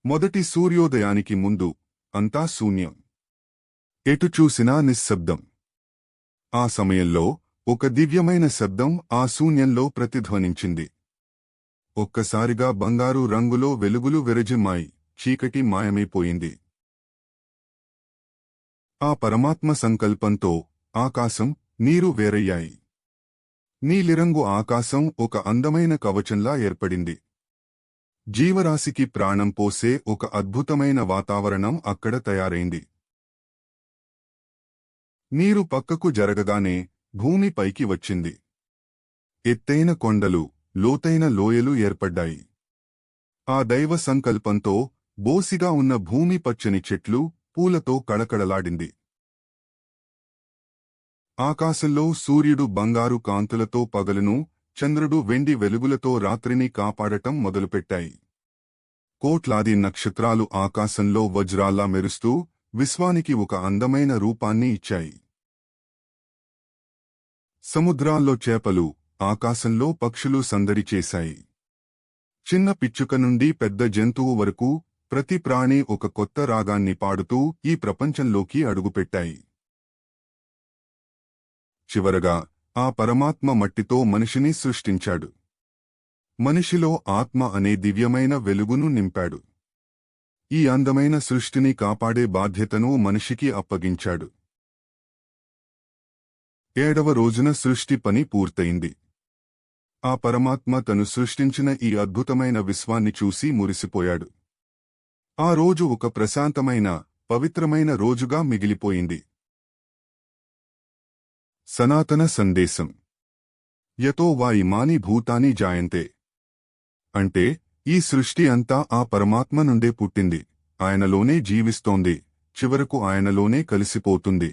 మొదటి సూర్యోదయానికి ముందు అంతా శూన్యం. ఎటు చూసినా నిశ్శబ్దం. ఆ సమయంలో ఒక దివ్యమైన శబ్దం ఆ శూన్యంలో ప్రతిధ్వనించింది. ఒక్కసారిగా బంగారు రంగులో వెలుగులు విరజిమ్మాయి, చీకటి మాయమైపోయింది. ఆ పరమాత్మ సంకల్పంతో ఆకాశం, నీరు వేరయ్యాయి. నీలిరంగు ఆకాశం ఒక అందమైన కవచంలా ఏర్పడింది. జీవరాశికి ప్రాణం పోసే ఒక అద్భుతమైన వాతావరణం అక్కడ తయారైంది. నీరు పక్కకు జరగగానే భూమి పైకి వచ్చింది. ఎత్తైన కొండలు, లోతైన లోయలు ఏర్పడ్డాయి. ఆ దైవ సంకల్పంతో బోసిగా ఉన్న భూమి పచ్చని చెట్లు, పూలతో కళకళలాడింది. ఆకాశంలో సూర్యుడు బంగారు కాంతులతో పగలును, చంద్రుడు వెండి వెలుగులతో రాత్రిని కాపాడటం మొదలుపెట్టాయి. కోట్లాది నక్షత్రాలు ఆకాశంలో వజ్రాల్లా మెరుస్తూ విశ్వానికి ఒక అందమైన రూపాన్ని ఇచ్చాయి. సముద్రాల్లో చేపలు, ఆకాశంలో పక్షులు సందడి చేశాయి. చిన్న పిచ్చుక నుండి పెద్ద జంతువు వరకు ప్రతి ప్రాణి ఒక కొత్త రాగాన్ని పాడుతూ ఈ ప్రపంచంలోకి అడుగుపెట్టాయి. చివరగా ఆ పరమాత్మ మట్టితో మనిషిని సృష్టించాడు. మనిషిలో ఆత్మ అనే దివ్యమైన వెలుగును నింపాడు. ఈ అందమైన సృష్టిని కాపాడే బాధ్యతను మనిషికి అప్పగించాడు. 7వ రోజున సృష్టి పని పూర్తయింది. ఆ పరమాత్మ తను సృష్టించిన ఈ అద్భుతమైన విశ్వాన్ని చూసి మురిసిపోయాడు. ఆ రోజు ఒక ప్రశాంతమైన, పవిత్రమైన రోజుగా మిగిలిపోయింది. సనాతన సందేశం. యతో వా ఇమాని భూతాని జాయంతే. అంటే ఈ సృష్టి అంతా ఆ పరమాత్మ నుండే పుట్టింది, ఆయనలోనే జీవిస్తోంది, చివరకు ఆయనలోనే కలిసిపోతుంది.